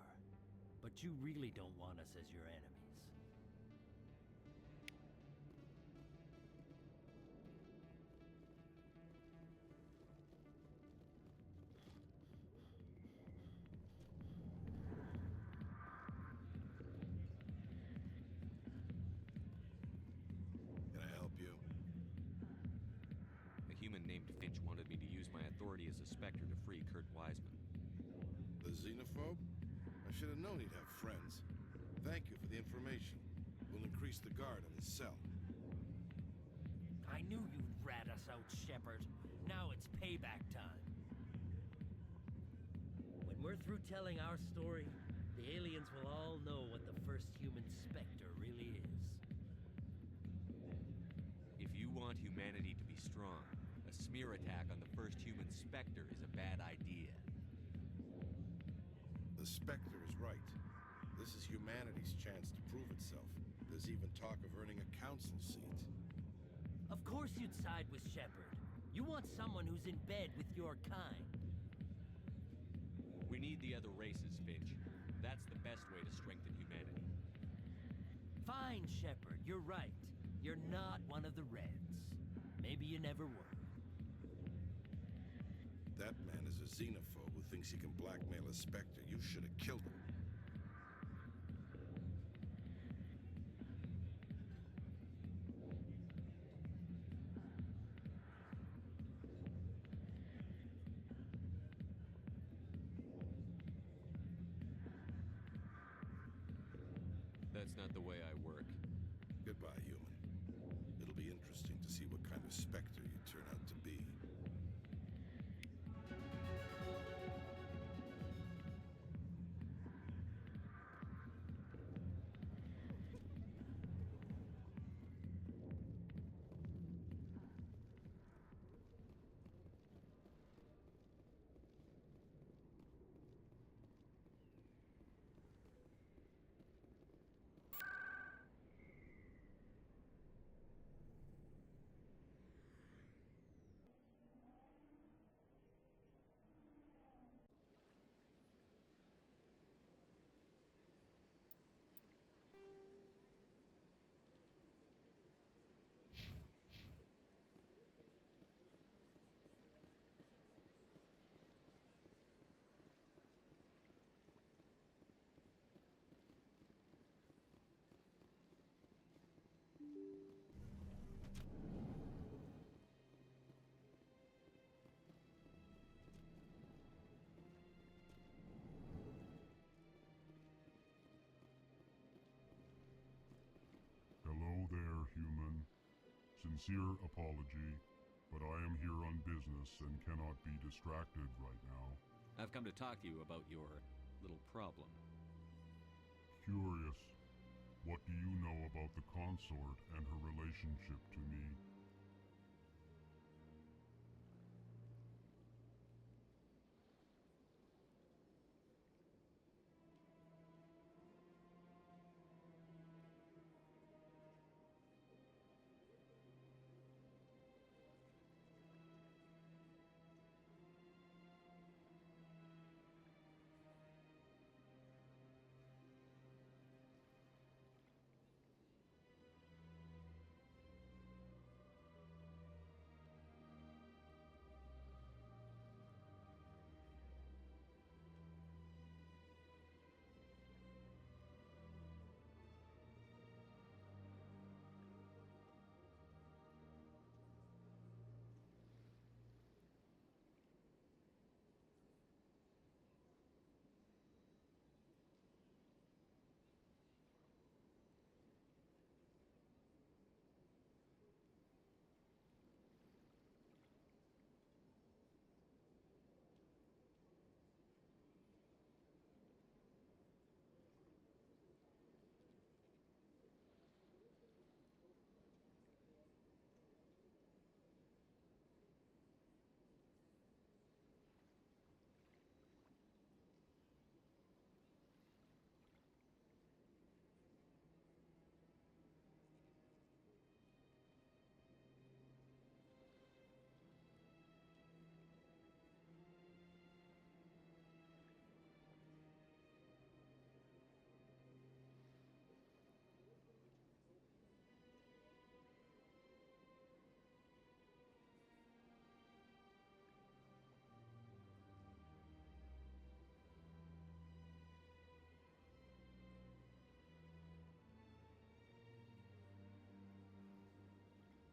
but you really don't want us as your enemies. Can I help you? A human named Finch wanted me to use my authority as a Spectre to free Kurt Wiseman. The xenophobe? I should have known he'd have friends. Thank you for the information. We'll increase the guard on his cell. I knew you'd rat us out, Shepard. Now it's payback time. When we're through telling our story, the aliens will all know what the first human Spectre really is. If you want humanity to be strong, a smear attack on the first human Spectre is a bad idea. The Spectre is right. This is humanity's chance to prove itself. There's even talk of earning a council seat. Of course you'd side with Shepard. You want someone who's in bed with your kind. We need the other races, Finch. That's the best way to strengthen humanity. Fine, Shepard, you're right. You're not one of the Reds. Maybe you never were. That man is a xenophobe who thinks he can blackmail a Spectre. You should have killed him. That's not the way I work. Goodbye, human. It'll be interesting to see what kind of Spectre you turn out to be. sincere apology, but I am here on business and cannot be distracted right now. I've come to talk to you about your little problem. Curious. What do you know about the consort and her relationship to me?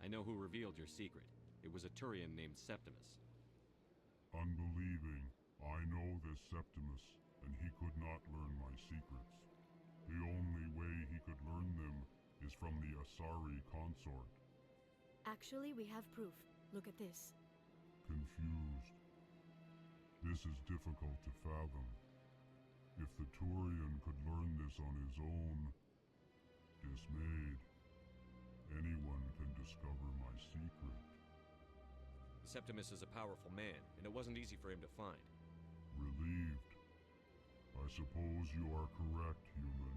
I know who revealed your secret. It was a Turian named Septimus. Unbelieving, I know this Septimus, and he could not learn my secrets. The only way he could learn them is from the Asari consort. Actually, we have proof. Look at this. Confused. This is difficult to fathom. If the Turian could learn this on his own, dismayed, anyone can discover my secret. Septimus is a powerful man, and it wasn't easy for him to find. Relieved. I suppose you are correct, human.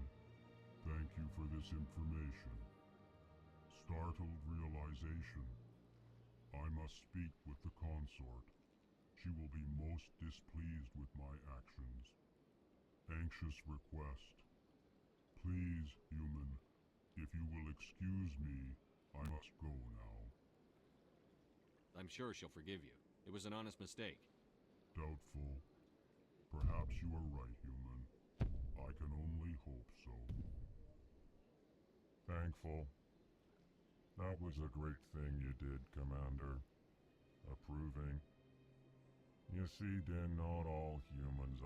Thank you for this information. Startled realization. I must speak with the consort. She will be most displeased with my actions. Anxious request. Please, human, if you will excuse me, I must go now. I'm sure she'll forgive you. It was an honest mistake. Doubtful. Perhaps you are right, human. I can only hope so. Thankful. That was a great thing you did, Commander. Approving. You see, Din, not all humans